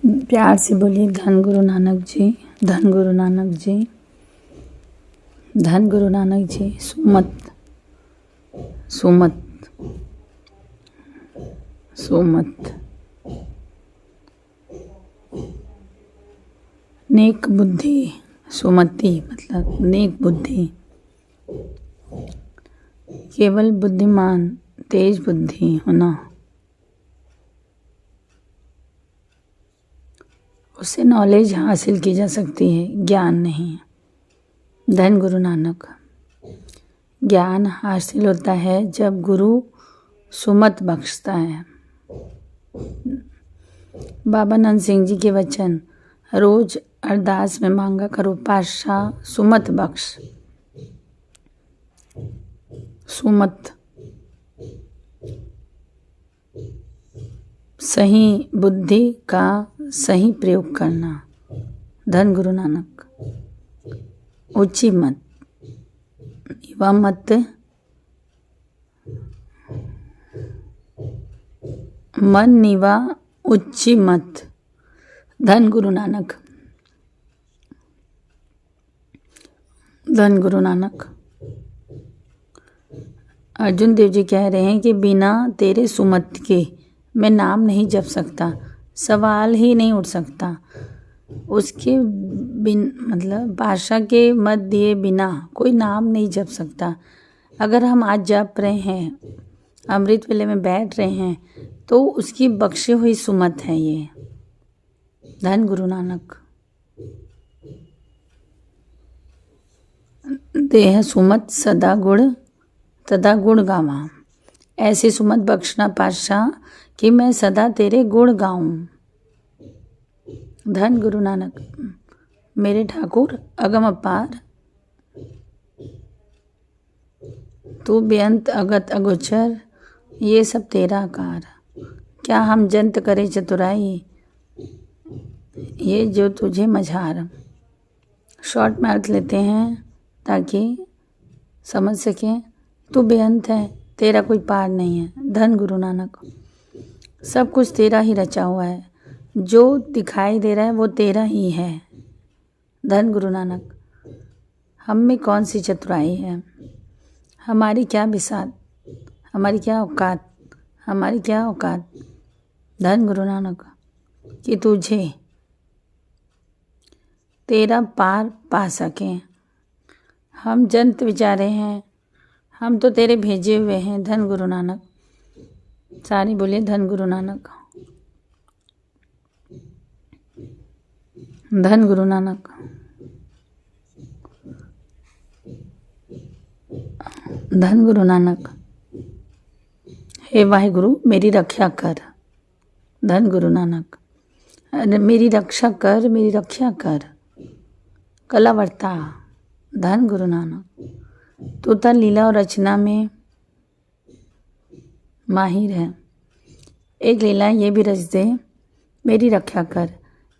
प्यार से बोलिए धन गुरु नानक जी, धन गुरु नानक जी, धन गुरु नानक जी। सुमत सुमत सुमत। नेक बुद्धि, सुमति मतलब नेक बुद्धि। केवल बुद्धिमान, तेज बुद्धि होना, उससे नॉलेज हासिल की जा सकती है, ज्ञान नहीं। धन गुरु नानक। ज्ञान हासिल होता है जब गुरु सुमत बख्शता है। बाबा नंद सिंह जी के वचन, रोज अरदास में मांगा करो पातशाह सुमत बख्श। सुमत सही बुद्धि का सही प्रयोग करना। धन गुरु नानक। ऊंची मत, नीवा मत, मन नीवा ऊंची मत। धन गुरु नानक। धन गुरु नानक। अर्जुन देव जी कह रहे हैं कि बिना तेरे सुमत के मैं नाम नहीं जप सकता, सवाल ही नहीं उठ सकता। उसके मतलब बादशाह के मत दिए बिना कोई नाम नहीं जप सकता। अगर हम आज जप रहे हैं, अमृत वेले में बैठ रहे हैं, तो उसकी बख्शी हुई सुमत है ये। धन गुरु नानक। देह सुमत सदा गुण तदा गुण गावा। ऐसी सुमत बख्शना पातशाह कि मैं सदा तेरे गुण गाऊं। धन गुरु नानक। मेरे ठाकुर अगम अपार, तू बेअंत अगत अगोचर, ये सब तेरा आकार। क्या हम जंत करे चतुराई, ये जो तुझे मझार। शॉर्ट में अर्थ लेते हैं ताकि समझ सकें। तू बेअंत है, तेरा कोई पार नहीं है। धन गुरु नानक। सब कुछ तेरा ही रचा हुआ है, जो दिखाई दे रहा है वो तेरा ही है। धन गुरु नानक। हम में कौन सी चतुराई है, हमारी क्या बिसात, हमारी क्या औकात, हमारी क्या औकात। धन गुरु नानक। कि तुझे तेरा पार पा सकें। हम जंत विचारे हैं, हम तो तेरे भेजे हुए हैं। धन गुरु नानक। सारी बोलिए धन गुरु नानक। धन गुरु नानक। धन गुरु नानक। हे वाहिगुरु मेरी रक्षा कर। धन गुरु नानक। मेरी रक्षा कर, मेरी रक्षा कर। कलावर्ता। धन गुरु नानक। तू तो लीला और रचना में माहिर है, एक लीला ये भी रच दे, मेरी रक्षा कर।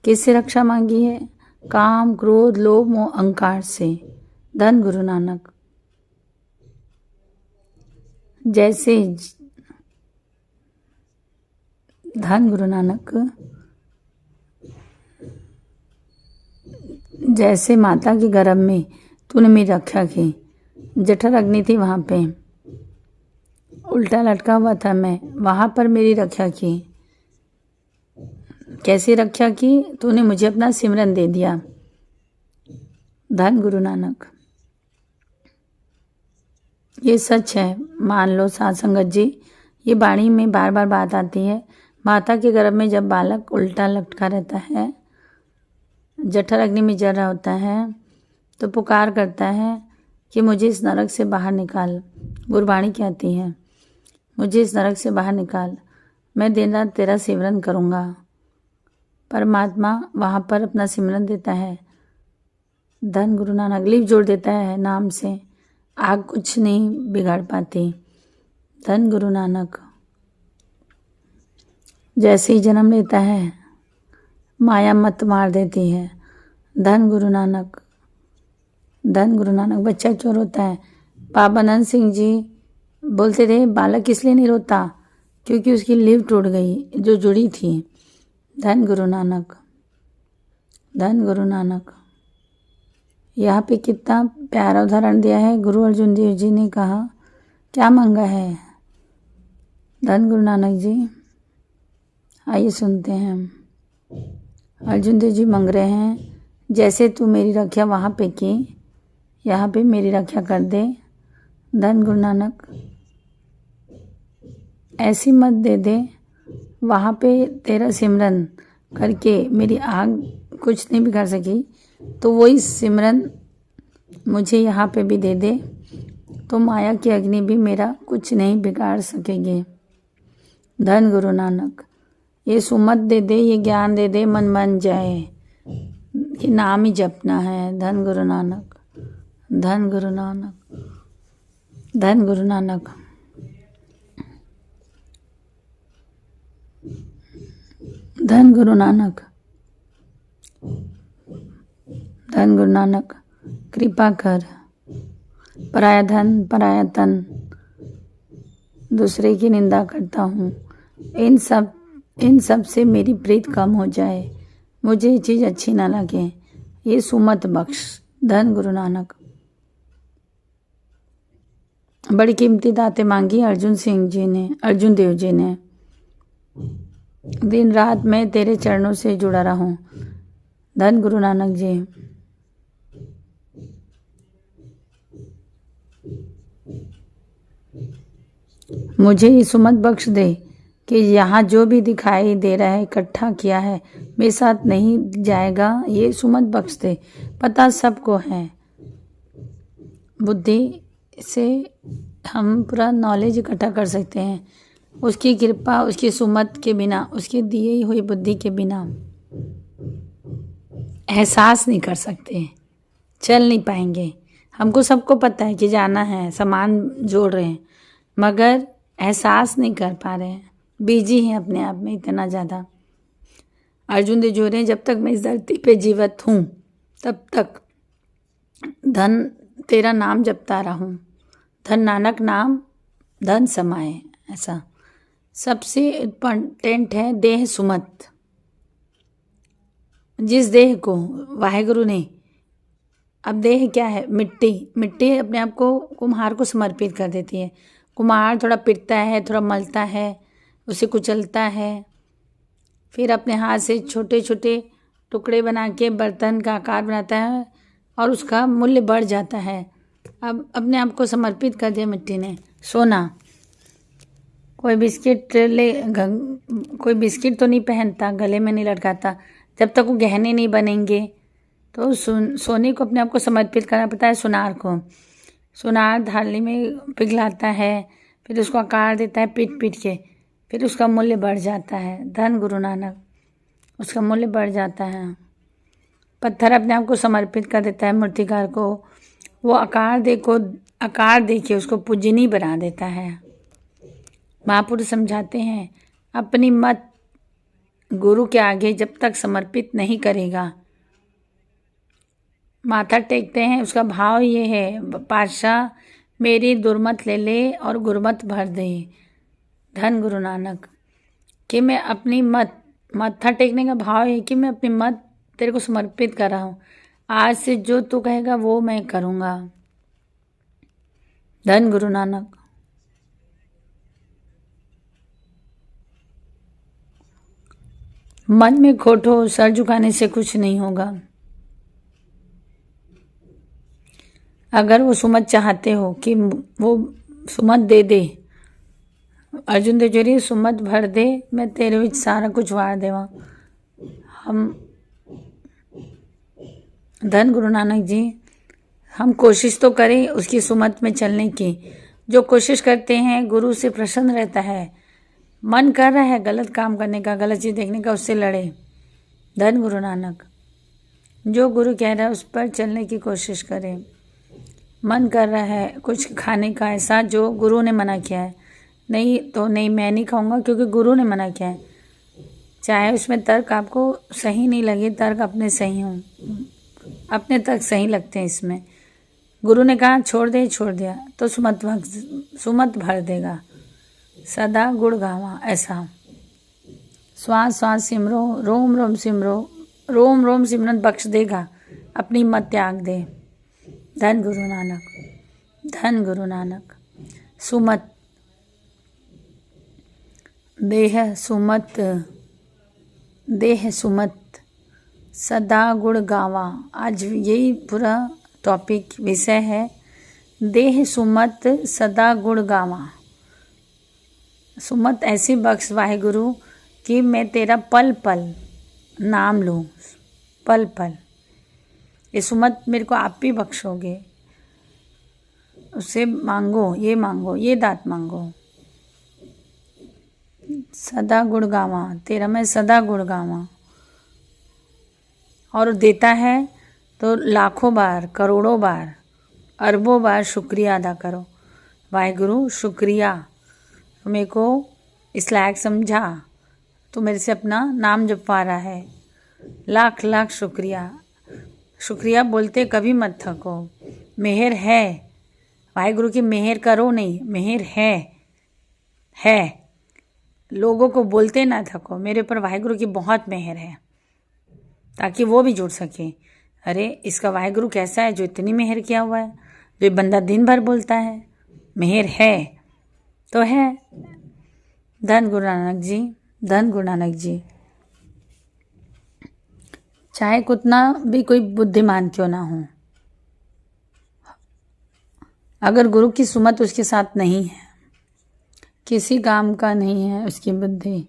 किससे रक्षा मांगी है? काम क्रोध लोभ मोह अहंकार से। धन गुरु नानक। जैसे धन गुरु नानक, जैसे माता के गर्भ में तूने मेरी रक्षा की, जठर अग्नि थी वहाँ पे, उल्टा लटका हुआ था मैं, वहाँ पर मेरी रक्षा की। कैसे रक्षा की? तूने मुझे अपना सिमरन दे दिया। धन गुरु नानक। ये सच है, मान लो साध संगत जी। ये वाणी में बार बार बात आती है। माता के गर्भ में जब बालक उल्टा लटका रहता है, जठर अग्नि में जल रहा होता है, तो पुकार करता है कि मुझे इस नरक से बाहर निकाल। गुरबाणी कहती है मुझे इस नरक से बाहर निकाल, मैं दिन रात तेरा सिमरन करूँगा। परमात्मा वहाँ पर अपना सिमरन देता है। धन गुरु नानक। लिप जोड़ देता है नाम से, आग कुछ नहीं बिगाड़ पाती। धन गुरु नानक। जैसे ही जन्म लेता है, माया मत मार देती है। धन गुरु नानक। धन गुरु नानक। बच्चा क्यों रोता है? बाबा नंद सिंह जी बोलते थे बालक इसलिए नहीं रोता क्योंकि उसकी लिव टूट गई जो जुड़ी थी। धन गुरु नानक, धन गुरु नानक। यहाँ पे कितना प्यारा उदाहरण दिया है। गुरु अर्जुन देव जी ने कहा क्या मांगा है। धन गुरु नानक जी। आइए सुनते हैं। अर्जुन देव जी मांग रहे हैं, जैसे तू मेरी रक्षा वहाँ पे की, यहाँ पे मेरी रक्षा कर दे। धन गुरु नानक। ऐसी मत दे दे वहाँ पे तेरा सिमरन करके मेरी आग कुछ नहीं बिगाड़ सकी, तो वही सिमरन मुझे यहाँ पे भी दे दे, तो माया की अग्नि भी मेरा कुछ नहीं बिगाड़ सकेगी। धन गुरु नानक। ये सुमत दे दे, ये ज्ञान दे दे, मन मन जाए, ये नाम ही जपना है। धन गुरु नानक, धन गुरु नानक, धन गुरु नानक। धन गुरु नानक, धन गुरु नानक। कृपा कर, पराया धन पराया तन, दूसरे की निंदा करता हूँ, इन सब से मेरी प्रीत कम हो जाए, मुझे ये चीज़ अच्छी ना लगे, ये सुमत बख्श। धन गुरु नानक। बड़ी कीमती दातें मांगी अर्जुन देव जी ने। दिन रात मैं तेरे चरणों से जुड़ा रहूं। धन गुरु नानक जी। मुझे ये सुमत बख्श दे कि यहाँ जो भी दिखाई दे रहा है, इकट्ठा किया है, मेरे साथ नहीं जाएगा, ये सुमत बख्श दे। पता सबको है, बुद्धि से हम पूरा नॉलेज इकट्ठा कर सकते हैं, उसकी कृपा, उसकी सुमत के बिना, उसकी दी हुई बुद्धि के बिना एहसास नहीं कर सकते, चल नहीं पाएंगे। हमको सबको पता है कि जाना है, सामान जोड़ रहे हैं, मगर एहसास नहीं कर पा रहे हैं, बिजी हैं अपने आप में इतना ज़्यादा। अर्जुन देव जोड़े, जब तक मैं इस धरती पे जीवित हूँ तब तक धन तेरा नाम जपता रहूँ। धन नानक नाम धन समाए। ऐसा सबसे इम्पोर्टेंट है देह सुमत। जिस देह को वाहेगुरु ने, अब देह क्या है, मिट्टी अपने आप को कुम्हार को समर्पित कर देती है। कुम्हार थोड़ा पिटता है, थोड़ा मलता है, उसे कुचलता है, फिर अपने हाथ से छोटे छोटे टुकड़े बना के बर्तन का आकार बनाता है और उसका मूल्य बढ़ जाता है। अब अपने आप को समर्पित कर दिया मिट्टी ने। सोना, कोई बिस्किट तो नहीं पहनता, गले में नहीं लटकाता, जब तक वो गहने नहीं बनेंगे। तो सोने को अपने आप को समर्पित करना पड़ता है। सुनार को, सुनार थाली में पिघलाता है, फिर उसको आकार देता है पीट के, फिर उसका मूल्य बढ़ जाता है। धन गुरु नानक, उसका मूल्य बढ़ जाता है। पत्थर अपने आप को समर्पित कर देता है मूर्तिकार को, वो आकार दे के उसको पूजनीय बना देता है। महापुरुष समझाते हैं, अपनी मत गुरु के आगे जब तक समर्पित नहीं करेगा, माथा टेकते हैं, उसका भाव ये है, पातशाह मेरी दुर्मत ले ले और गुरमत भर दे। धन गुरु नानक। कि मैं अपनी माथा टेकने का भाव है कि मैं अपनी मत तेरे को समर्पित कर रहा हूँ, आज से जो तू कहेगा वो मैं करूँगा। धन गुरु नानक। मन में खोटो, सर झुकाने से कुछ नहीं होगा। अगर वो सुमत चाहते हो कि वो सुमत दे दे, अर्जुन देव जी सुमत भर दे, मैं तेरे विच सारा कुछ वार देवा। हम धन गुरु नानक जी, हम कोशिश तो करें उसकी सुमत में चलने की। जो कोशिश करते हैं गुरु से प्रसन्न रहता है, मन कर रहा है गलत काम करने का, गलत चीज़ देखने का, उससे लड़े। धन गुरु नानक। जो गुरु कह रहा है उस पर चलने की कोशिश करें। मन कर रहा है कुछ खाने का ऐसा जो गुरु ने मना किया है, नहीं तो नहीं, मैं नहीं खाऊंगा क्योंकि गुरु ने मना किया है। चाहे उसमें तर्क आपको सही नहीं लगे, तर्क अपने सही हों, अपने तर्क सही लगते हैं इसमें। गुरु ने कहा छोड़ दिया तो सुमत भर देगा, सदा गुड़ गावा। ऐसा श्वास श्वास सिमरो, रोम रोम सिमरो, रोम रोम सिमरन बख्श देगा, अपनी मत त्याग दे। धन गुरु नानक, धन गुरु नानक। सुमत, देह सुमत, देह सुमत, सदा गुण गावा। आज यही पूरा टॉपिक विषय है, देह सुमत सदा गुण गावा। सुमत ऐसी बख्श वाहिगुरु कि मैं तेरा पल पल नाम लूँ, पल पल। ये सुमत मेरे को आप भी बख्शोगे, उससे मांगो, ये दात मांगो। सदा गुण गावा, तेरा मैं सदा गुण गावा। और देता है तो लाखों बार, करोड़ों बार, अरबों बार शुक्रिया अदा करो। वाहिगुरु शुक्रिया, तो मेरे को इस लायक समझा, तो मेरे से अपना नाम जपवा रहा है। लाख लाख शुक्रिया। शुक्रिया बोलते कभी मत थको। मेहर है, वाहिगुरु की मेहर करो नहीं, मेहर है। लोगों को बोलते ना थको, मेरे पर वाहिगुरु की बहुत मेहर है, ताकि वो भी जुड़ सके। अरे इसका वाहिगुरु कैसा है जो इतनी मेहर किया हुआ है, जो बंदा दिन भर बोलता है। मेहर है तो है। धन गुरु नानक जी, धन गुरु नानक जी। चाहे कितना भी कोई बुद्धिमान क्यों ना हो, अगर गुरु की सुमत उसके साथ नहीं है, किसी काम का नहीं है उसकी बुद्धि।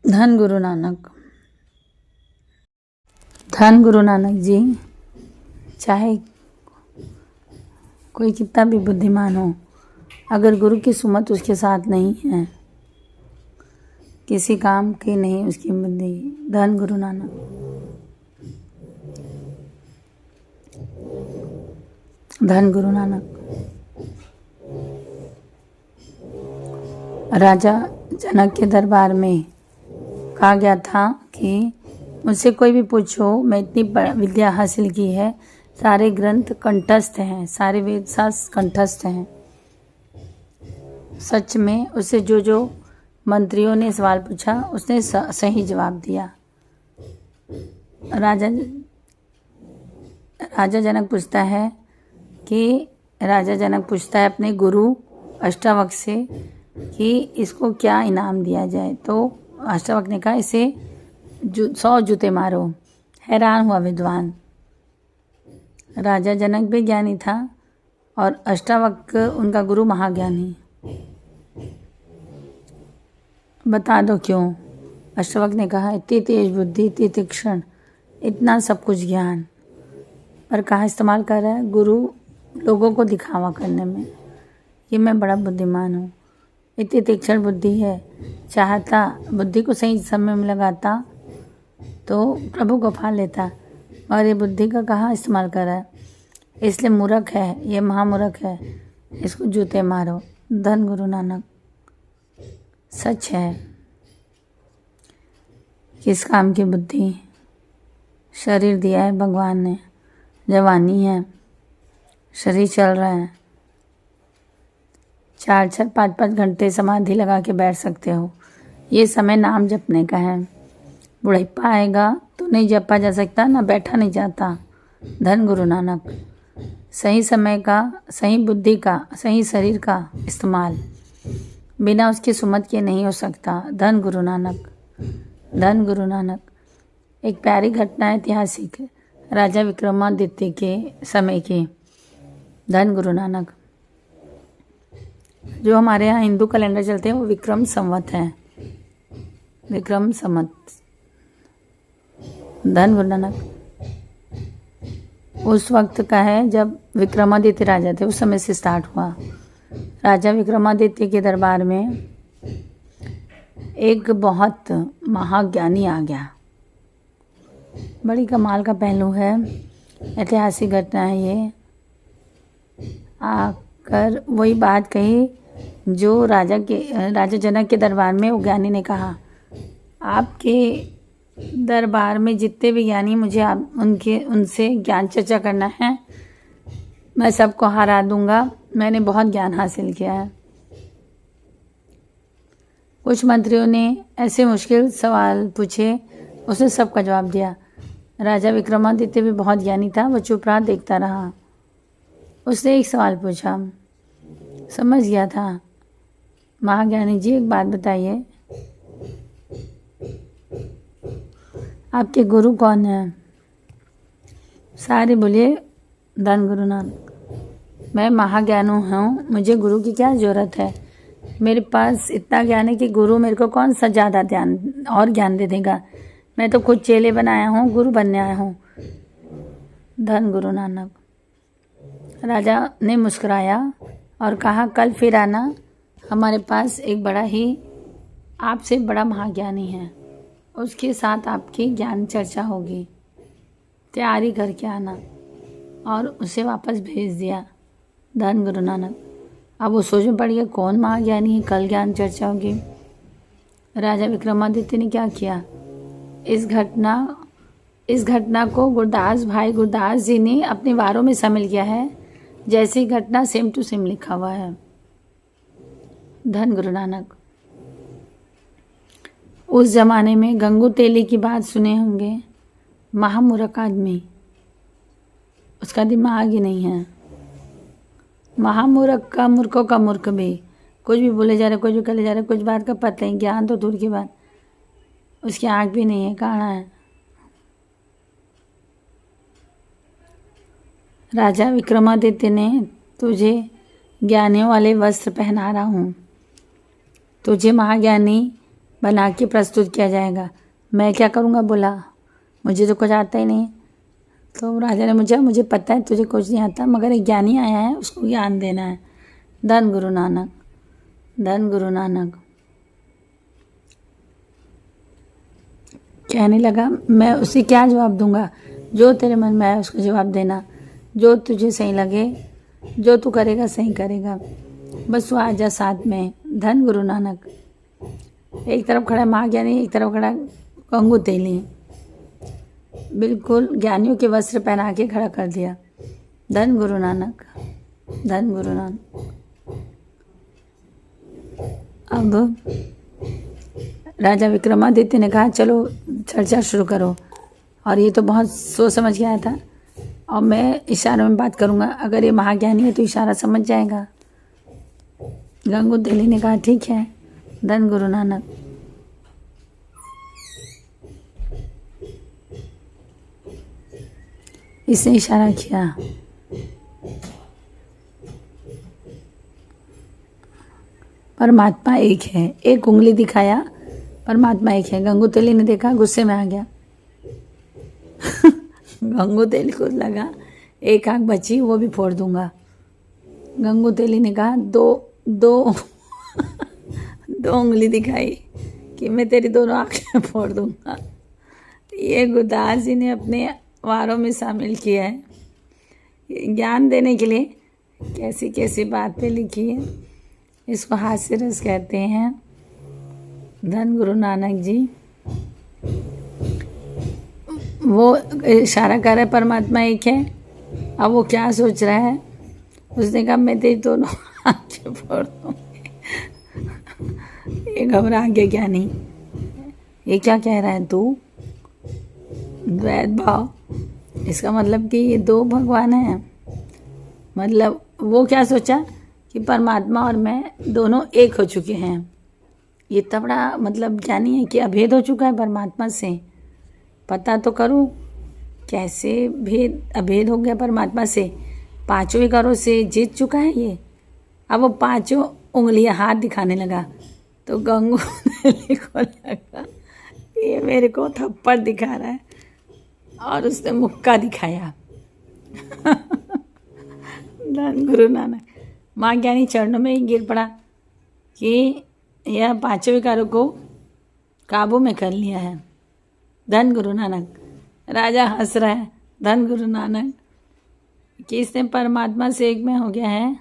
धन गुरु नानक, धन गुरु नानक जी। चाहे कोई कितना भी बुद्धिमान हो, अगर गुरु की सुमत उसके साथ नहीं है, किसी काम की नहीं उसकी बुद्धि। धन गुरु नानक, धन गुरु नानक। राजा जनक के दरबार में कहा गया था कि मुझसे कोई भी पूछो, मैं इतनी विद्या हासिल की है, सारे ग्रंथ कंठस्थ हैं, सारे वेद शास्त्र कंठस्थ हैं। सच में उससे जो मंत्रियों ने सवाल पूछा उसने सही जवाब दिया। राजा जनक पूछता है अपने गुरु अष्टावक्र से कि इसको क्या इनाम दिया जाए। तो अष्टावक्र ने कहा इसे 100 जूते मारो। हैरान हुआ विद्वान। राजा जनक भी ज्ञानी था और अष्टावक्र उनका गुरु महाज्ञानी। बता दो क्यों? अष्टावक्र ने कहा इतनी तेज बुद्धि, इतनी तीक्ष्ण, इतना सब कुछ ज्ञान, पर कहाँ इस्तेमाल कर रहा है? गुरु लोगों को दिखावा करने में। ये मैं बड़ा बुद्धिमान हूँ, इतनी तीक्ष्ण बुद्धि है। चाहता बुद्धि को सही समय में लगाता तो प्रभु को पा लेता, और ये बुद्धि का कहाँ इस्तेमाल कर रहा है, इसलिए मूर्ख है, ये महामूर्ख है, इसको जूते मारो। धन गुरु नानक। सच है, किस काम की बुद्धि? शरीर दिया है भगवान ने, जवानी है, शरीर चल रहा है, 4-4, 5-5 घंटे समाधि लगा के बैठ सकते हो। ये समय नाम जपने का है। बुढ़ापा आएगा तो नहीं जपा जा सकता, ना बैठा नहीं जाता। धन गुरु नानक। सही समय का, सही बुद्धि का, सही शरीर का इस्तेमाल बिना उसकी सुमत के नहीं हो सकता। धन गुरु नानक, धन गुरु नानक। एक प्यारी घटना ऐतिहासिक, राजा विक्रमादित्य के समय की। धन गुरु नानक। जो हमारे यहाँ हिंदू कैलेंडर चलते हैं वो विक्रम संवत है, विक्रम संवत। धन गुरु नानक। उस वक्त का है जब विक्रमादित्य राजा थे, उस समय से स्टार्ट हुआ। राजा विक्रमादित्य के दरबार में एक बहुत महाज्ञानी आ गया। बड़ी कमाल का पहलू है, ऐतिहासिक घटना है ये। आकर वही बात कही जो राजा जनक के दरबार में वो ज्ञानी ने कहा, आपके दरबार में जितने भी ज्ञानी, मुझे आप उनसे ज्ञान चर्चा करना है, मैं सबको हरा दूंगा, मैंने बहुत ज्ञान हासिल किया है। कुछ मंत्रियों ने ऐसे मुश्किल सवाल पूछे, उसने सबका जवाब दिया। राजा विक्रमादित्य भी बहुत ज्ञानी था, वो चुप रहा, देखता रहा। उसने एक सवाल पूछा, समझ गया था। महाज्ञानी जी, एक बात बताइए, आपके गुरु कौन है? सारे बोलिए, धन गुरु नानक। मैं महाज्ञानी हूँ, मुझे गुरु की क्या ज़रूरत है? मेरे पास इतना ज्ञान है कि गुरु मेरे को कौन सा ज़्यादा ज्ञान दे देगा। मैं तो खुद चेले बनाया हूँ, गुरु बनने आया हूँ। धन गुरु नानक। राजा ने मुस्कुराया और कहा, कल फिर आना, हमारे पास एक बड़ा ही आपसे बड़ा महाज्ञानी है, उसके साथ आपकी ज्ञान चर्चा होगी, तैयारी करके आना। और उसे वापस भेज दिया। धन गुरु नानक। अब वो सोच में पड़ गया, कौन महाज्ञानी है, कल ज्ञान चर्चा होगी। राजा विक्रमादित्य ने क्या किया, इस घटना को भाई गुरदास जी ने अपने वारों में शामिल किया है, जैसी घटना सेम टू सेम लिखा हुआ है। धन गुरु नानक। उस जमाने में गंगू तेली की बात सुने होंगे, महामूर्ख आदमी, उसका दिमाग ही नहीं है। महामूर्ख का मूर्खों का मूर्ख भी, कुछ भी बोले जा रहे, कुछ भी करे जा रहे, कुछ बात का पता नहीं, ज्ञान तो दूर की बात, उसकी आँख भी नहीं है, काना है। राजा विक्रमादित्य ने, तुझे ज्ञानियों वाले वस्त्र पहना रहा हूँ, तुझे महाज्ञानी बना के प्रस्तुत किया जाएगा। मैं क्या करूँगा? बोला, मुझे तो कुछ आता ही नहीं। तो राजा ने मुझे पता है तुझे कुछ नहीं आता, मगर एक ज्ञानी आया है, उसको ज्ञान देना है। धन गुरु नानक। धन गुरु नानक। कहने लगा, मैं उसे क्या जवाब दूंगा? जो तेरे मन में आए उसको जवाब देना, जो तुझे सही लगे, जो तू करेगा सही करेगा, बस तू आ जा साथ में। धन गुरु नानक। एक तरफ खड़ा महाज्ञानी, एक तरफ खड़ा गंगू तेली, बिल्कुल ज्ञानियों के वस्त्र पहना के खड़ा कर दिया। धन गुरु नानक। धन गुरु नानक। अब राजा विक्रमादित्य ने कहा, चलो चर्चा शुरू करो। और ये तो बहुत सोच समझ के आया था, और मैं इशारों में बात करूँगा, अगर ये महाज्ञानी है तो इशारा समझ जाएगा। गंगू तेली ने कहा, ठीक है। धन गुरु नानक। इसने इशारा किया। परमात्मा एक है, एक उंगली दिखाया, परमात्मा एक है। गंगू तेली ने देखा, गुस्से में आ गया। गंगू तेली को लगा एक आंख बची, वो भी फोड़ दूंगा। गंगू तेली ने कहा, दो उंगली दिखाई कि मैं तेरी दोनों आंखें फोड़ दूंगा। ये गुरदास जी ने अपने वारों में शामिल किया है, ज्ञान देने के लिए कैसी कैसी बातें लिखी है। इसको हास्य रस कहते हैं। धन गुरु नानक जी। वो इशारा कर रहा है, परमात्मा एक है। अब वो क्या सोच रहा है? उसने कहा, मैं तेरी दोनों आंखें फोड़ दूंगी। ये घबरा गया, क्या नहीं, ये क्या कह रहा है तू? द्वैत भाव, इसका मतलब कि ये दो भगवान हैं। मतलब वो क्या सोचा कि परमात्मा और मैं दोनों एक हो चुके हैं। ये इतना बड़ा मतलब ज्ञानी है कि अभेद हो चुका है परमात्मा से। पता तो करूं कैसे अभेद हो गया परमात्मा से। पांचों विकारों से जीत चुका है ये। अब वो पांचों उंगलियां हाथ दिखाने लगा, तो गंगू को लगा ये मेरे को थप्पड़ दिखा रहा है, और उसने मुक्का दिखाया। धन गुरु नानक। माँ ज्ञानी चरणों में ही गिर पड़ा कि यह पांचों विकारों को काबू में कर लिया है। धन गुरु नानक। राजा हंस रहा है, धन गुरु नानक, कि इसने परमात्मा से एक में हो गया है,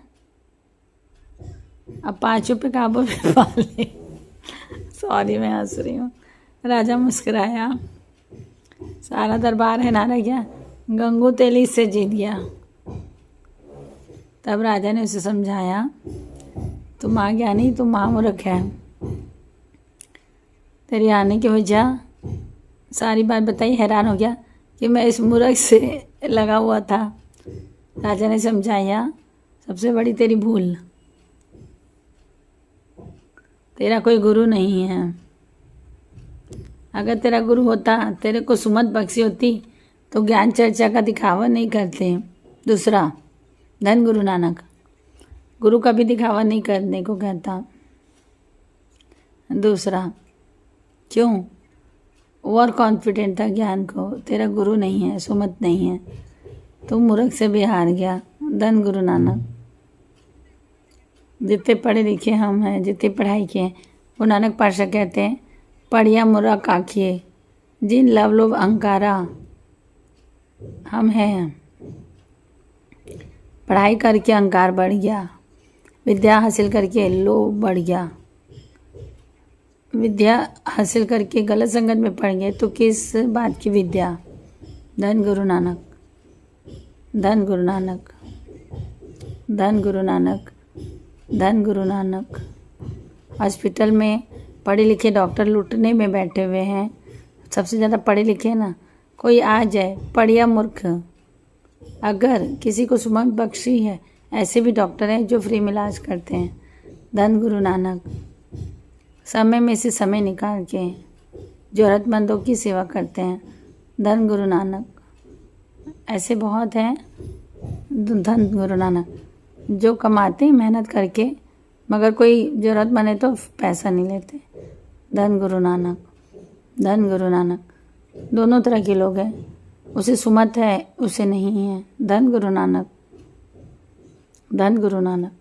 अब पांचों पे काबू में पा ले। सॉरी, मैं हंस रही हूँ। राजा मुस्कुराया। सारा दरबार है नारा गया, गंगू तेली से जीत गया। तब राजा ने उसे समझाया, तुम महाज्ञानी, तुम महामूर्ख है। तेरे आने की वजह सारी बात बताई। हैरान हो गया कि मैं इस मूर्ख से लगा हुआ था। राजा ने समझाया, सबसे बड़ी तेरी भूल, तेरा कोई गुरु नहीं है। अगर तेरा गुरु होता, तेरे को सुमत बख्शी होती तो ज्ञान चर्चा का दिखावा नहीं करते। दूसरा, धन गुरु नानक, गुरु कभी दिखावा नहीं करने को कहता। दूसरा, क्यों? ओवर कॉन्फिडेंट था ज्ञान को। तेरा गुरु नहीं है, सुमत नहीं है, तू मूर्ख से भी हार गया। धन गुरु नानक। जितने पढ़े लिखे हम हैं, जितनी पढ़ाई किए हैं, वो नानक पातशाह कहते हैं, पढ़िया मूर्ख आखिए, जिन लव लोभ अहंकारा हम हैं। पढ़ाई करके अहंकार बढ़ गया, विद्या हासिल करके लोभ बढ़ गया, विद्या हासिल करके गलत संगत में पड़ गए तो किस बात की विद्या। धन गुरु नानक, धन गुरु नानक, धन गुरु नानक, धन गुरु नानक। हॉस्पिटल में पढ़े लिखे डॉक्टर लूटने में बैठे हुए हैं। सबसे ज़्यादा पढ़े लिखे ना, कोई आ जाए पढ़िया मूर्ख। अगर किसी को सुमत बख्शी है, ऐसे भी डॉक्टर हैं जो फ्री में इलाज करते हैं। धन गुरु नानक। समय में से समय निकाल के ज़रूरतमंदों की सेवा करते हैं। धन गुरु नानक। ऐसे बहुत हैं धन गुरु नानक जो कमाते हैं मेहनत करके, मगर कोई ज़रूरतमंद है तो पैसा नहीं लेते। धन गुरु नानक, धन गुरु नानक। दोनों तरह के लोग हैं, उसे सुमत है, उसे नहीं है। धन गुरु नानक, धन गुरु नानक।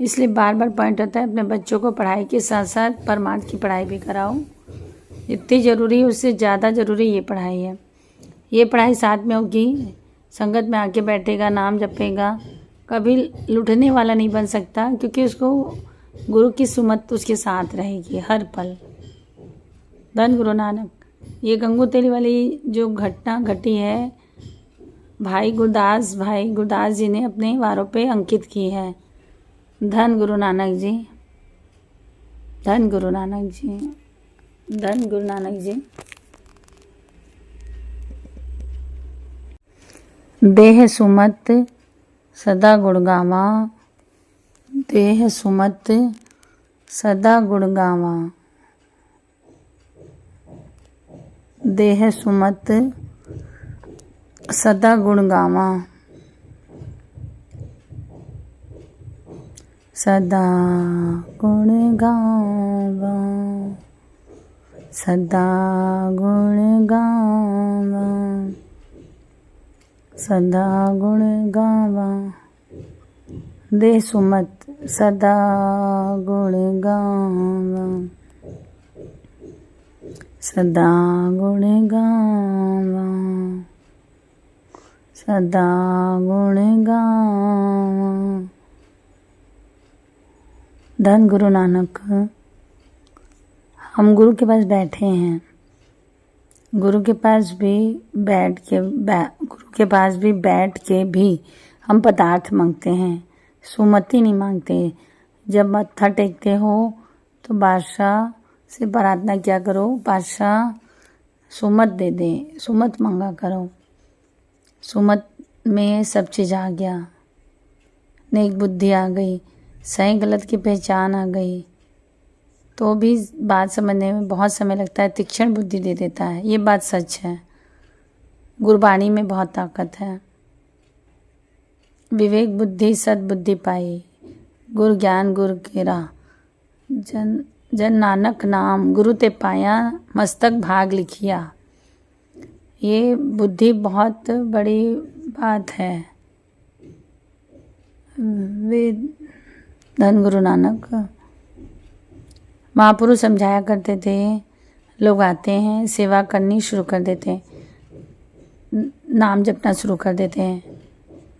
इसलिए बार बार पॉइंट होता है, अपने बच्चों को पढ़ाई के साथ साथ परमार्थ की पढ़ाई भी कराओ। इतनी ज़रूरी है, उससे ज़्यादा ज़रूरी ये पढ़ाई है। ये पढ़ाई साथ में होगी, संगत में आके बैठेगा, नाम जपेगा, कभी लुटने वाला नहीं बन सकता, क्योंकि उसको गुरु की सुमत उसके साथ रहेगी हर पल। धन गुरु नानक। ये गंगू तेली वाली जो घटना घटी है, भाई गुरदास जी ने अपने वारों पे अंकित की है। धन गुरु नानक जी, धन गुरु नानक जी, धन गुरु नानक जी। देह सुमत सदा गुण गावा, देह सुमत सदा गुण गावा, देह सुमत सदा गुण गावा, सदा गुण गावा, सदा गुण गावा, सदा गुण गावा। देह सुमत सदा गुण गावा, सदा गुण गावा, सदा गुण गावा। धन गुरु नानक। हम गुरु के पास बैठे हैं, गुरु के पास भी बैठ के भी हम पदार्थ मांगते हैं, सुमति नहीं मांगते। जब मत्था टेकते हो तो बादशाह से प्रार्थना क्या करो, बादशाह सुमत दे दे, सुमत मांगा करो। सुमत में सब चीज़ आ गया, नेक बुद्धि आ गई, सही गलत की पहचान आ गई, तो भी बात समझने में बहुत समय लगता है, तीक्ष्ण बुद्धि दे देता है। ये बात सच है। गुरबाणी में बहुत ताकत है। विवेक बुद्धि सद्बुद्धि पाई, गुर ज्ञान गुर केरा, जन नानक नाम गुरु ते पाया, मस्तक भाग लिखिया। ये बुद्धि बहुत बड़ी बात है। वे धन गुरु नानक। महापुरुष समझाया करते थे, लोग आते हैं सेवा करनी शुरू कर देते हैं, नाम जपना शुरू कर देते हैं।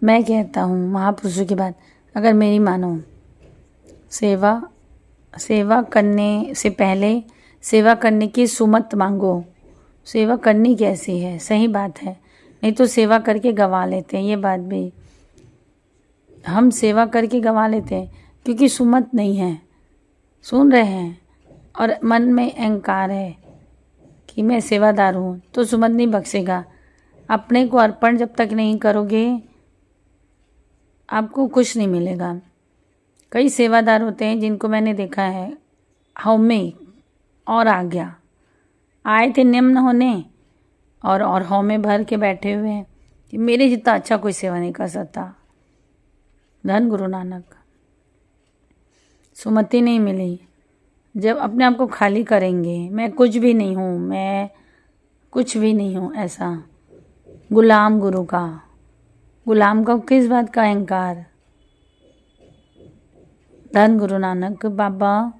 मैं कहता हूँ महापुरुषों की बात अगर मेरी मानो, सेवा करने से पहले सेवा करने की सुमत मांगो। सेवा करनी कैसी है, सही बात है, नहीं तो सेवा करके गवा लेते हैं। ये बात भी हम सेवा करके गवा लेते हैं क्योंकि सुमत नहीं है। सुन रहे हैं, और मन में अहंकार है कि मैं सेवादार हूँ, तो सुमत नहीं बख्शेगा। अपने को अर्पण जब तक नहीं करोगे आपको कुछ नहीं मिलेगा। कई सेवादार होते हैं जिनको मैंने देखा है हौमे और आज्ञा, आए थे निम्न होने और हौमे भर के बैठे हुए हैं कि मेरे जितना अच्छा कोई सेवा नहीं कर सकता। धन गुरु नानक। सुमति नहीं मिली। जब अपने आप को खाली करेंगे, मैं कुछ भी नहीं हूँ, मैं कुछ भी नहीं हूँ, ऐसा गुलाम गुरु का। गुलाम का किस बात का अहंकार। धन गुरु नानक। बाबा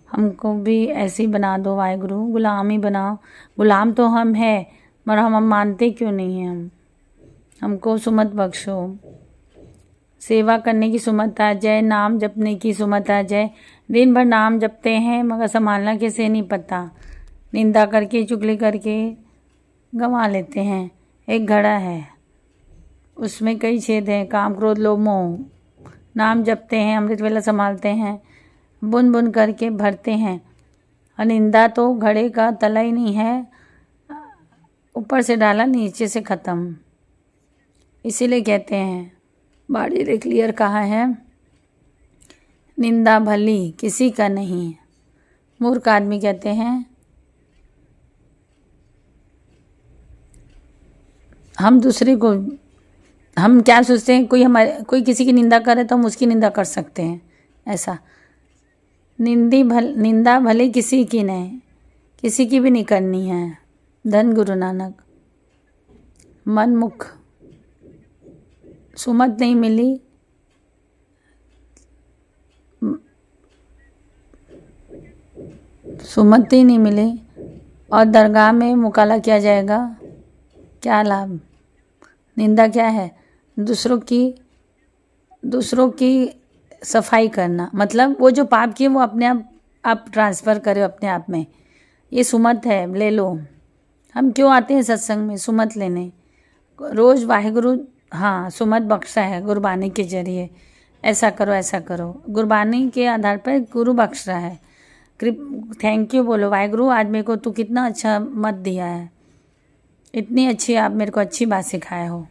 हमको भी ऐसे ही बना दो वाहेगुरु, गुलाम ही बनाओ। गुलाम तो हम हैं मगर हम मानते क्यों नहीं हैं। हमको सुमत बख्शो, सेवा करने की सुमत आ जाए, नाम जपने की सुमत आ जाए। दिन भर नाम जपते हैं मगर संभालना कैसे नहीं पता, निंदा करके चुगली करके गंवा लेते हैं। एक घड़ा है उसमें कई छेद हैं, काम क्रोध लोभ मोह। नाम जपते हैं, अमृत वेला संभालते हैं, बुन बुन करके भरते हैं। और निंदा तो घड़े का तला ही नहीं है, ऊपर से डाला नीचे से ख़त्म। इसीलिए कहते हैं बाड़ी रे क्लियर कहा है, निंदा भली किसी का नहीं। मूर्ख आदमी कहते हैं हम दूसरे को, हम क्या सोचते हैं कोई किसी की निंदा करे तो हम उसकी निंदा कर सकते हैं, ऐसा। निंदा भले किसी की नहीं, किसी की भी नहीं करनी है। धन गुरु नानक। मन मुख। सुमत नहीं मिली, सुमति नहीं मिली और दरगाह में मुकाला किया जाएगा, क्या लाभ। निंदा क्या है, दूसरों की सफाई करना, मतलब वो जो पाप किए वो अपने आप ट्रांसफ़र करे अपने आप में। ये सुमत है, ले लो। हम क्यों आते हैं सत्संग में, सुमत लेने। रोज़ वाहेगुरु, हाँ सुमत बख्शा है गुरबानी के जरिए, ऐसा करो ऐसा करो। गुरबानी के आधार पर गुरु बख्श रहा है। थैंक यू बोलो, वाहेगुरु आज मेरे को तू कितना अच्छा मत दिया है, इतनी अच्छी आप मेरे को अच्छी बात सिखाए हो,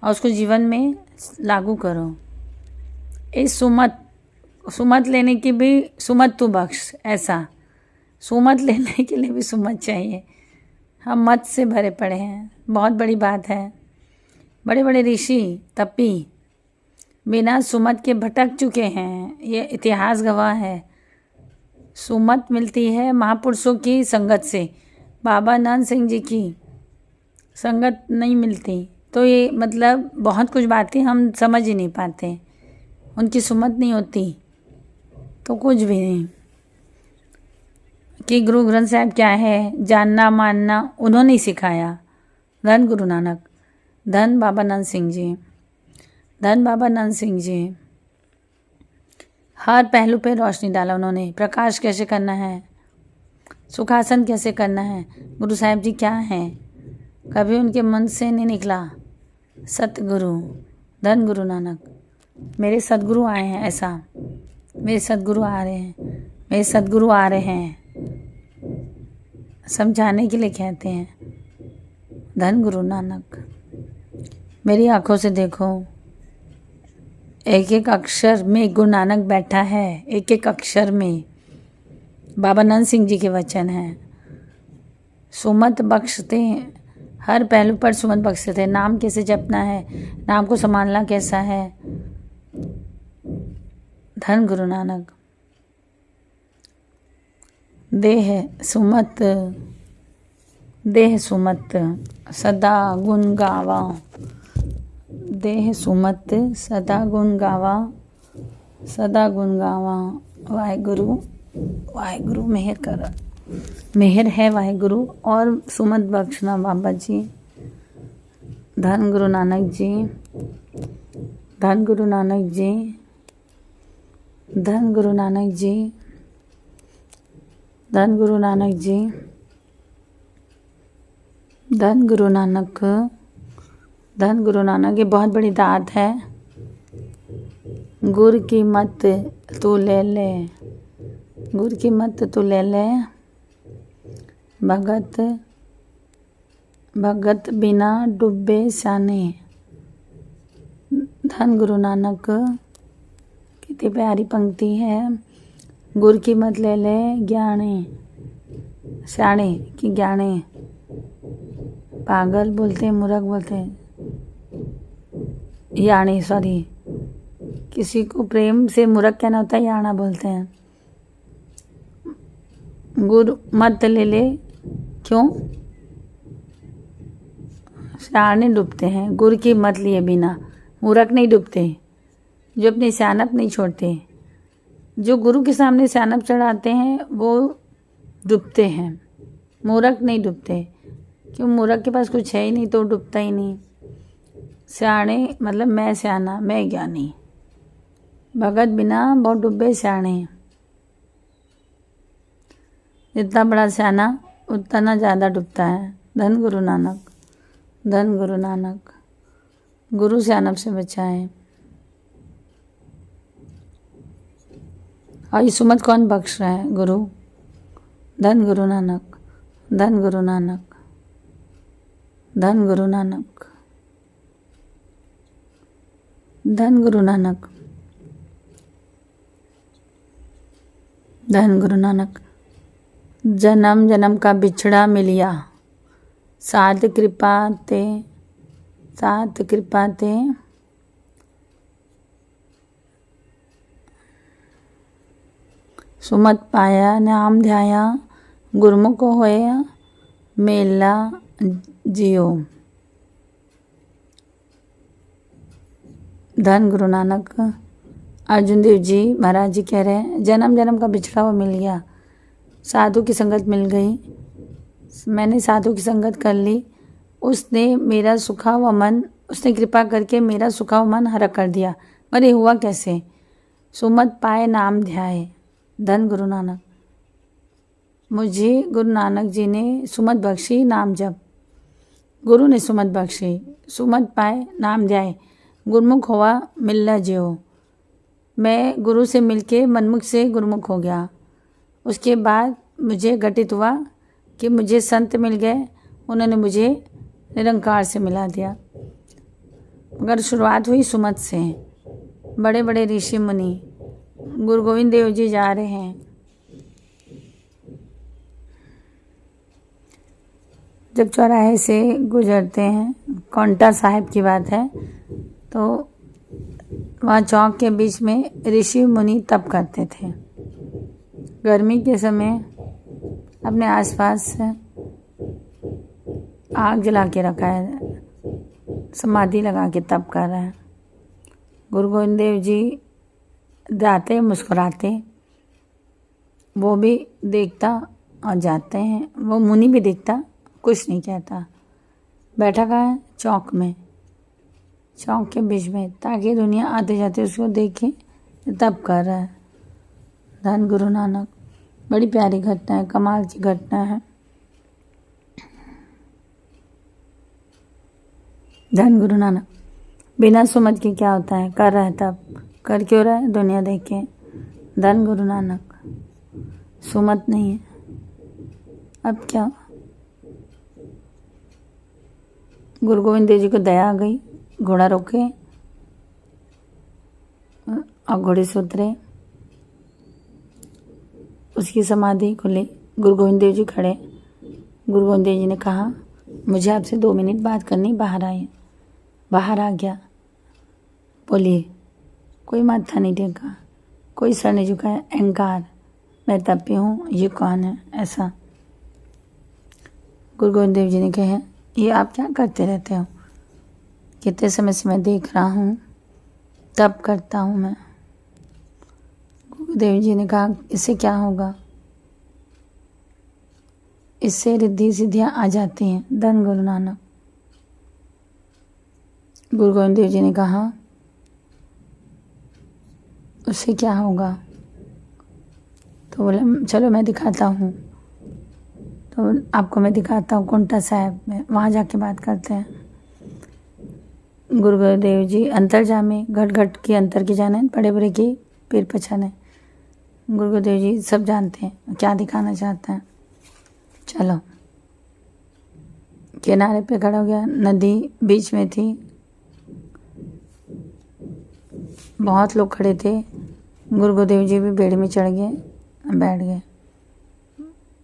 और उसको जीवन में लागू करो। इस सुमत लेने की भी सुमत तू बख्श, ऐसा। सुमत लेने के लिए भी सुमत चाहिए। हम मत से भरे पड़े हैं, बहुत बड़ी बात है। बड़े बड़े ऋषि तपी बिना सुमत के भटक चुके हैं, ये इतिहास गवाह है। सुमत मिलती है महापुरुषों की संगत से, बाबा नानक सिंह जी की संगत नहीं मिलती। तो ये मतलब बहुत कुछ बातें हम समझ ही नहीं पाते, उनकी सुमत नहीं होती तो कुछ भी नहीं। कि गुरु ग्रंथ साहिब क्या है, जानना मानना उन्होंने ही सिखाया। धन गुरु नानक। धन बाबा नानक सिंह जी। धन बाबा नानक सिंह जी। हर पहलू पे रोशनी डाला उन्होंने। प्रकाश कैसे करना है, सुखासन कैसे करना है, गुरु साहिब जी क्या हैं, कभी उनके मन से नहीं निकला। सतगुरु। धन गुरु नानक। मेरे सदगुरु आए हैं, ऐसा। मेरे सदगुरु आ रहे हैं, मेरे सदगुरु आ रहे हैं, समझाने के लिए कहते हैं। धन गुरु नानक। मेरी आंखों से देखो, एक एक अक्षर में गुरु नानक बैठा है, एक एक अक्षर में। बाबा नानक सिंह जी के वचन हैं। सुमत बख्शते हैं, हर पहलू पर सुमत बख्शते हैं। नाम कैसे जपना है, नाम को संभालना कैसा है। धन गुरु नानक। देह सुमत सदा गुण गावा। देह सुमत सदा गुण गावा, सदा गुण गावा। वाहेगुरु, वाहेगुरु मेहर कर, मेहर है वाहेगुरु। और सुमत बख्शना बाबा जी। धन गुरु नानक जी। धन गुरु नानक जी। धन गुरु नानक जी। धन गुरु नानक जी। धन गुरु नानक। धन गुरु नानक। ये बहुत बड़ी दात है। गुर की मत तू ले ले, गुर की मत तू ले ले, भगत भगत बिना डूबे स्याने। धन गुरु नानक। कितनी प्यारी पंक्ति है। गुर की मत ले ले ज्ञाने, स्याणे की ज्ञाने। पागल बोलते हैं, मूर्ख बोलते हैं, याणी सॉरी, किसी को प्रेम से मूर्ख कहना होता है, याना बोलते हैं। गुर मत ले ले, क्यों? स्याणे डूबते हैं। गुर की मत लिए बिना मूर्ख नहीं डूबते, जो अपनी सियानप नहीं छोड़ते। जो गुरु के सामने सियानप चढ़ाते हैं वो डूबते हैं, मूर्ख नहीं डूबते। क्यों? मूर्ख के पास कुछ है ही नहीं तो डूबता ही नहीं। स्याणे मतलब मैं स्याना, मैं ज्ञानी। भगत बिना बहुत डूबे स्याणे। जितना बड़ा स्याना उतना ज़्यादा डूबता है। धन गुरु नानक, धन गुरु नानक। गुरु स्यानप से बचाए। और ये सुमत कौन बख्श रहा है? गुरु। धन गुरु नानक, धन गुरु नानक, धन गुरु नानक, धन गुरु नानक, धन गुरु नानक। जन्म जन्म का बिछड़ा मिलिया, साध कृपा ते, साध कृपा ते। सुमत पाया नाम ध्याया, गुरमुख होया मेला जियो। धन गुरु नानक। अर्जुन देव जी महाराज जी कह रहे हैं, जन्म जन्म का बिछड़ा हुआ मिल गया, साधु की संगत मिल गई, मैंने साधु की संगत कर ली, उसने मेरा सुखा हुआ मन, उसने कृपा करके मेरा सुखा हुआ मन हरा कर दिया। अरे हुआ कैसे? सुमत पाए नाम ध्याए। धन गुरु नानक। मुझे गुरु नानक जी ने सुमत बख्शी, नाम जप। गुरु ने सुमत बख्शी, सुमत पाए नाम ध्याए, गुरमुख हुआ मिलना जियो। मैं गुरु से मिलके मनमुख से गुरमुख हो गया। उसके बाद मुझे घटित हुआ कि मुझे संत मिल गए, उन्होंने मुझे निरंकार से मिला दिया। मगर शुरुआत हुई सुमत से। बड़े बड़े ऋषि मुनि, गुरु गोविंद देव जी जा रहे हैं। जब चौराहे से गुजरते हैं, कौंटा साहिब की बात है, तो वहाँ चौक के बीच में ऋषि मुनि तप करते थे। गर्मी के समय अपने आसपास आग जला के रखा है, समाधि लगा के तप कर रहे हैं। गुरु गोविंद देव जी जाते मुस्कुराते, वो भी देखता और जाते हैं। वो मुनि भी देखता, कुछ नहीं कहता। बैठा कहाँ है? चौक में, चौक के बीच में, ताकि दुनिया आते जाते उसको देखे तब कर रहा है। धन गुरु नानक। बड़ी प्यारी घटना है, कमाल की घटना है। धन गुरु नानक। बिना सुमत के क्या होता है? कर रहा है तब, कर क्यों रहा है? दुनिया देखे। धन गुरु नानक। सुमत नहीं है, अब क्या? गुरु गोविंद देव जी को दया आ गई, घोड़ा रोके और घोड़े से उतरे, उसकी समाधि खुली। गुरु गोविंद देव जी खड़े। गुरु गोविंद देव जी ने कहा, मुझे आपसे 2 मिनट बात करनी, बाहर आइए। बाहर आ गया। बोलिए। कोई माथा नहीं टेका, कोई सर नहीं झुकाया। अहंकार, मैं तपी हूँ, ये कौन है? ऐसा। गुरु गोविंद देव जी ने कहा, ये आप क्या करते रहते हो? कितने समय से मैं देख रहा हूँ, तप करता हूँ मैं। गुरुदेव जी ने कहा, इससे क्या होगा? इससे रिद्धि सिद्धियाँ आ जाती हैं। धन गुरु नानक। गुरु गोविंद देव जी ने कहा, उससे क्या होगा? तो बोले, चलो मैं दिखाता हूँ। तो आपको मैं दिखाता हूँ कौंटा साहिब में, वहाँ जाके बात करते हैं। गुरु गुरुदेव जी अंतर जामे, घट घट की अंतर की जाने, बड़े बड़े की पीर पछाने। गुरु गुरुदेव जी सब जानते हैं क्या दिखाना चाहते हैं। चलो, किनारे पे खड़ा हो गया, नदी बीच में थी, बहुत लोग खड़े थे। गुरु गुरुदेव जी भी बेड़ी में चढ़ गए, बैठ गए,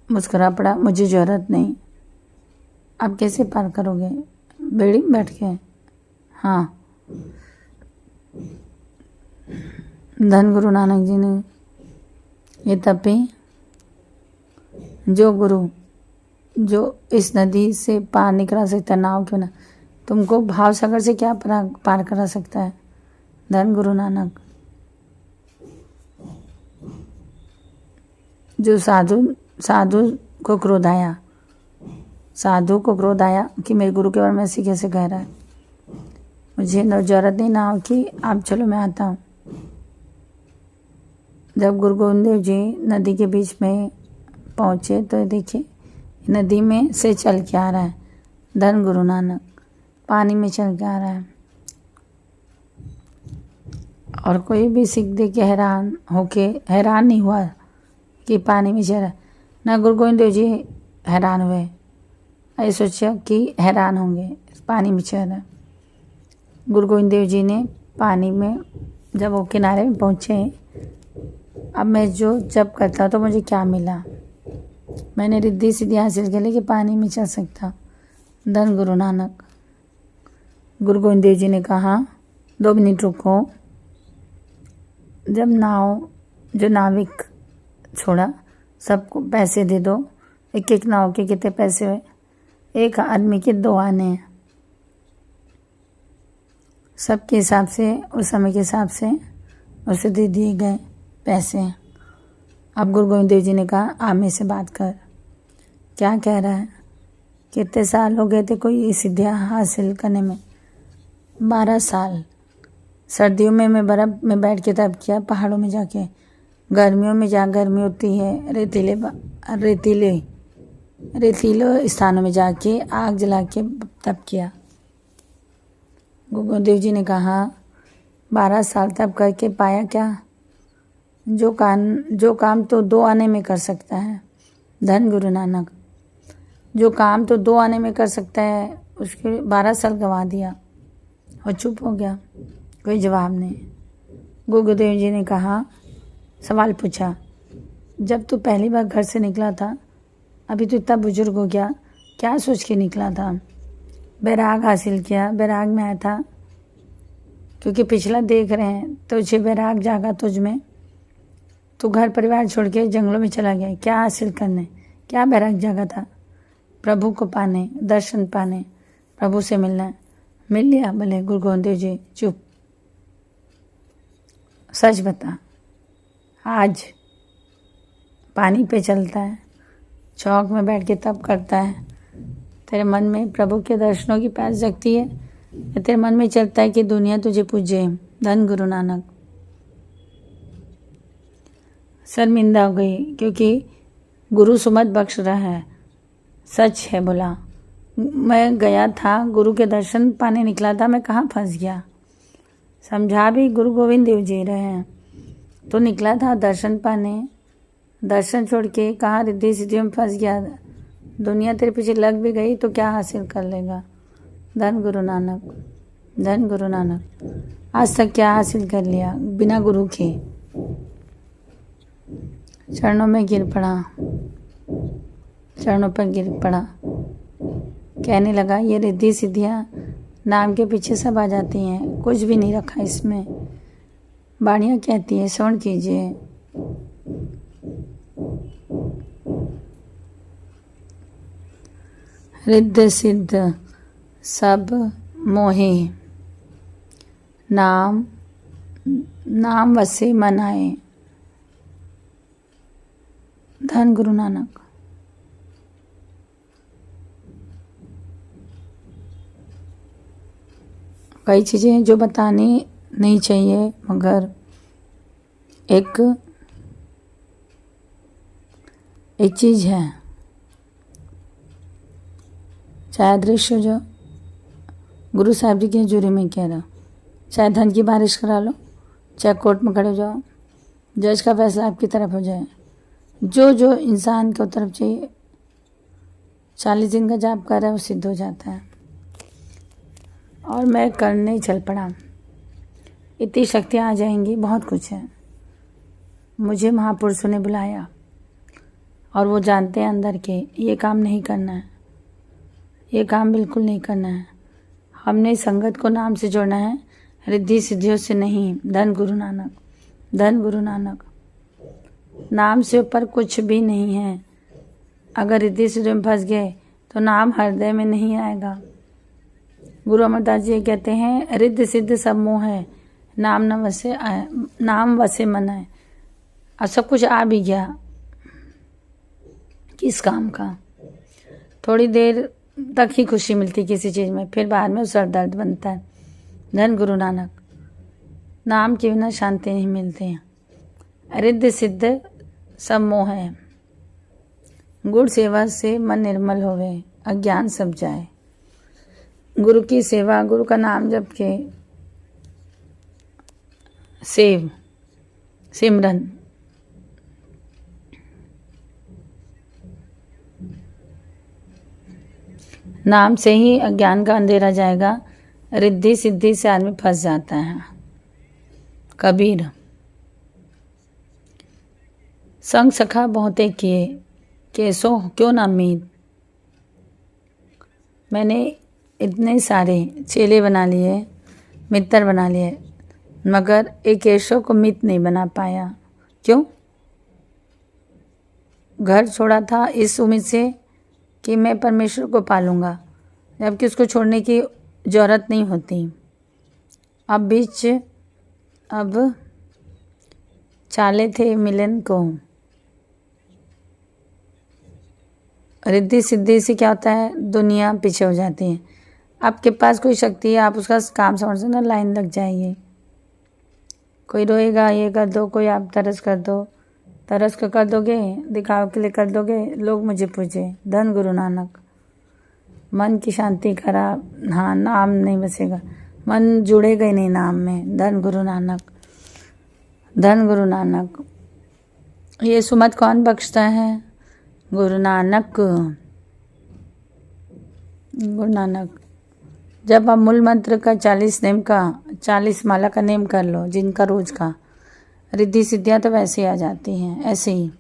मुस्कुरा पड़ा, मुझे ज़रूरत नहीं। आप कैसे पार करोगे? बेड़ी में बैठ के? हाँ। धन गुरु नानक जी ने ये तपी, जो गुरु जो इस नदी से पार नहीं करा सकता, नाव क्यों ना, तुमको भाव सागर से क्या पार करा सकता है? धन गुरु नानक। जो साधु को क्रोध आया, साधु को क्रोध आया कि मेरे गुरु के बारे में ऐसे कैसे कह रहा है, मुझे जरूरत नहीं नाव की, आप चलो मैं आता हूँ। जब गुरु गोविंद देव जी नदी के बीच में पहुँचे तो देखिए नदी में से चल के आ रहा है धन गुरु नानक, पानी में चल के आ रहा है। और कोई भी सिख देख के हैरान नहीं हुआ कि पानी में चल रहा है। ना गुरु गोविंद देव जी हैरान हुए, ऐसे सोचा कि हैरान होंगे, पानी में चल रहा है। गुरु गोविंद देव जी ने पानी में जब वो किनारे में पहुँचे, अब मैं जो जप करता तो मुझे क्या मिला, मैंने रिद्धि सिद्धि हासिल कर ली कि पानी में चल सकता। धन गुरु नानक। गुरु गोविंद देव जी ने कहा 2 मिनट रुको। जब जो नाविक छोड़ा, सबको पैसे दे दो, एक नाव के कितने पैसे हुए? एक आदमी के 2 आने हैं। सबके हिसाब से, उस समय के हिसाब से उसे दे दिए गए पैसे। अब गुरु गोविंद देव जी ने कहा आमे से बात कर, क्या कह रहा है? कितने साल हो गए थे कोई सिद्धियाँ हासिल करने में? 12 साल। सर्दियों में मैं बर्फ़ में बैठ के तप किया, पहाड़ों में जाके, गर्मियों में जहाँ गर्मी होती है रेतीले स्थानों में जाके आग जला के तप किया। गुरु गोविंद देव जी ने कहा 12 साल तप करके पाया क्या? जो काम तो 2 आने में कर सकता है। धन गुरु नानक। जो काम तो 2 आने में कर सकता है, उसके 12 साल गंवा दिया और चुप हो गया, कोई जवाब नहीं। गुरु गुरुदेव जी ने कहा, सवाल पूछा, जब तू पहली बार घर से निकला था, अभी तो इतना बुजुर्ग हो गया, क्या सोच के निकला था? बैराग हासिल किया, बैराग में आया था, क्योंकि पिछला देख रहे हैं तो तुझे बैराग जागा तुझ में। तू घर परिवार छोड़ के जंगलों में चला गया, क्या हासिल करने? क्या बैराग जागा था? प्रभु को पाने, दर्शन पाने, प्रभु से मिलना। मिल लिया? बोले गुरु गोविंद देव जी चुप। सच बता, आज पानी पे चलता है, चौक में बैठ के तप करता है, तेरे मन में प्रभु के दर्शनों की प्यास जगती है, या तेरे मन में चलता है कि दुनिया तुझे पूजे? धन गुरु नानक। शर्मिंदा हो गई, क्योंकि गुरु सुमत बख्श रहा है। सच है, बोला मैं गया था, गुरु के दर्शन पाने निकला था, मैं कहाँ फंस गया? समझा भी गुरु गोविंद देव जी रहे हैं। तो निकला था दर्शन पाने, दर्शन छोड़ के कहाँ रिद्धि सिद्धियों में फंस गया? दुनिया तेरे पीछे लग भी गई तो क्या हासिल कर लेगा? धन गुरु नानक। धन गुरु नानक। आज तक क्या हासिल कर लिया बिना गुरु के? चरणों में गिर पड़ा, चरणों पर गिर पड़ा, कहने लगा ये रिद्धि सिद्धियाँ नाम के पीछे सब आ जाती हैं, कुछ भी नहीं रखा इसमें। बाणियाँ कहती है, श्रवण कीजिए। रिद्ध सिद्ध सब मोहे, नाम वसे मन आए। धन गुरु नानक। कई चीज़ें जो बतानी नहीं चाहिए, मगर एक चीज़ है, चाहे दृश्य जो गुरु साहब जी की हजूरी में कह रहा, चाहे धन की बारिश करा लो, चाहे कोर्ट में खड़े हो जाओ, जज का फैसला आपकी तरफ हो जाए। जो जो इंसान को तरफ चाहिए 40 दिन का जाप कर रहा है वो सिद्ध हो जाता है। और मैं करने चल पड़ा। इतनी शक्तियाँ आ जाएंगी, बहुत कुछ है। मुझे महापुरुषों ने बुलाया और वो जानते हैं अंदर के ये काम नहीं करना है, ये काम बिल्कुल नहीं करना है। हमने संगत को नाम से जोड़ना है, रिद्धि सिद्धियों से नहीं। धन गुरु नानक, धन गुरु नानक। नाम से ऊपर कुछ भी नहीं है। अगर रिद्धि सिद्धियों में फंस गए तो नाम हृदय में नहीं आएगा। गुरु अमरदास जी कहते हैं रिद्धि सिद्ध सब मोह है, नाम न वसे नाम वसे मन है। और सब कुछ आ भी गया, किस काम का? थोड़ी देर तक ही खुशी मिलती किसी चीज़ में, फिर बाद में सर दर्द बनता है। धन गुरु नानक। नाम के बिना शांति नहीं मिलती है। रिद्धि सिद्ध सब मोह है। गुरु सेवा से मन निर्मल होवे, अज्ञान सब जाए। गुरु की सेवा, गुरु का नाम जप के सेव सिमरन, नाम से ही अज्ञान का अंधेरा जाएगा। रिद्धि सिद्धि से आदमी फंस जाता है। कबीर। संग सखा बहुते किए, कैसो क्यों ना मीत। मैंने इतने सारे चेले बना लिए, मित्र बना लिए, मगर एक ऐशो को मित नहीं बना पाया। क्यों? घर छोड़ा था इस उम्मीद से कि मैं परमेश्वर को पालूंगा, जबकि उसको छोड़ने की जरूरत नहीं होती। अब चाले थे मिलन को। रिद्धि सिद्धि से क्या होता है? दुनिया पीछे हो जाती है। आपके पास कोई शक्ति है, आप उसका काम समझ ना, लाइन लग जाएगी। कोई रोएगा ये कर दो, कोई आप तरस कर दो, तरस को कर दोगे, दिखाव के लिए कर दोगे, लोग मुझे पूछे। धन गुरु नानक। मन की शांति खराब, हाँ नाम नहीं बसेगा, मन जुड़ेगा ही नहीं नाम में। धन गुरु नानक, धन गुरु नानक। ये सुमत कौन बख्शता है? गुरु नानक, गुरु नानक। जब आप मूल मंत्र का 40 नेम का 40 माला का नेम कर लो, जिनका रोज का, रिद्धि सिद्धियाँ तो वैसे ही आ जाती हैं। ऐसे ही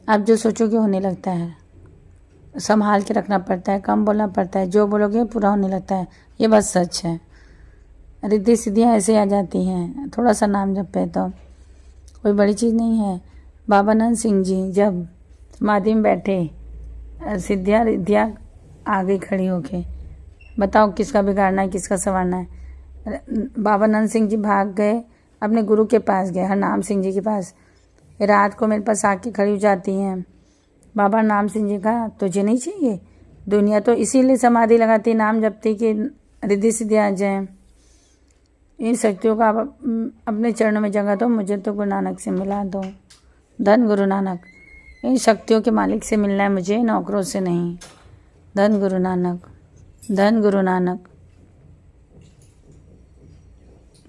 आप जो सोचोगे होने लगता है। संभाल के रखना पड़ता है, कम बोलना पड़ता है, जो बोलोगे पूरा होने लगता है। ये बस सच है। रिद्धि सिद्धियाँ ऐसे आ जाती हैं, थोड़ा सा नाम जपे तो, कोई बड़ी चीज़ नहीं है। बाबा नंद सिंह जी जब समाधि में बैठे, सिद्धियाँ रिद्धियाँ आ गई खड़ी होके। बताओ किसका बिगाड़ना है, किसका संवारना है? बाबा नंद सिंह जी भाग गए, अपने गुरु के पास गए, हरनाम सिंह जी के पास। रात को मेरे पास आके खड़ी हो जाती हैं। बाबा नाम सिंह जी कहा तुझे नहीं चाहिए? दुनिया तो इसीलिए समाधि लगाती, नाम जपती कि रिद्धि सिद्धि आ जाए। इन शक्तियों का आप अपने चरणों में जगह दो, मुझे तो गुरु नानक से मिला दो। धन गुरु नानक। इन शक्तियों के मालिक से मिलना है मुझे, नौकरों से नहीं। धन गुरु नानक, धन गुरु नानक।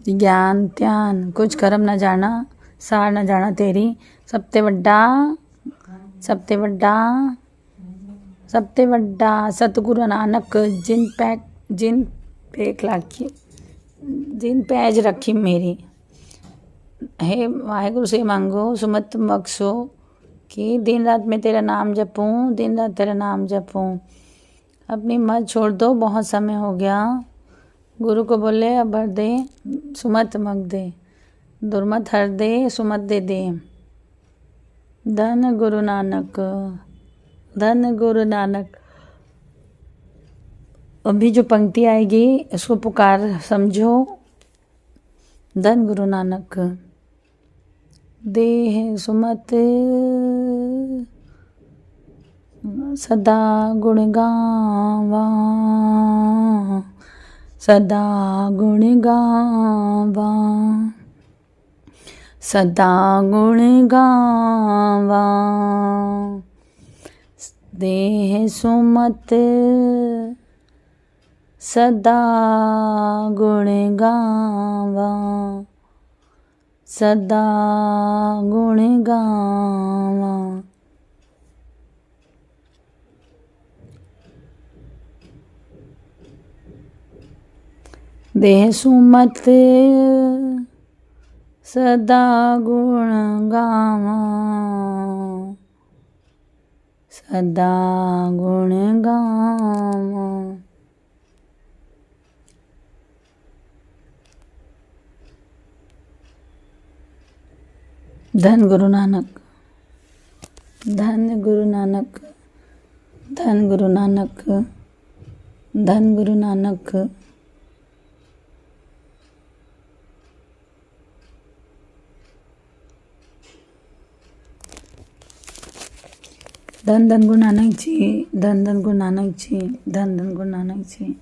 ज्ञान त्यान कुछ कर्म न जाना, सार न जाना तेरी। सबते वड्डा सतगुरु नानक, जिन पैज रखी मेरी। हे वाहेगुरु से मांगो सुमत बख्शो कि दिन रात मैं तेरा नाम जपूं, दिन रात तेरा नाम जपूं। अपनी मत छोड़ दो, बहुत समय हो गया। गुरु को बोले अब भर दे, सुमत मग दे, दुर्मत हर दे, सुमत दे दे। धन गुरु नानक, धन गुरु नानक। अभी जो पंक्ति आएगी इसको पुकार समझो। धन गुरु नानक। देह सुमत सदा गुण गावा, सदा गुण गावा, सदा गुण गावा। देह सुमत सदा गुण गावा, सदा गुण गावा। देह सुमत सदा गुण गावा, सदा गुण गावा। धन गुरु नानक, धन गुरु नानक, धन गुरु नानक, धन गुरु नानक। धन धन गुरु नानक जी, धन धन गुरु नानक जी, धन धन गुरु नानक जी।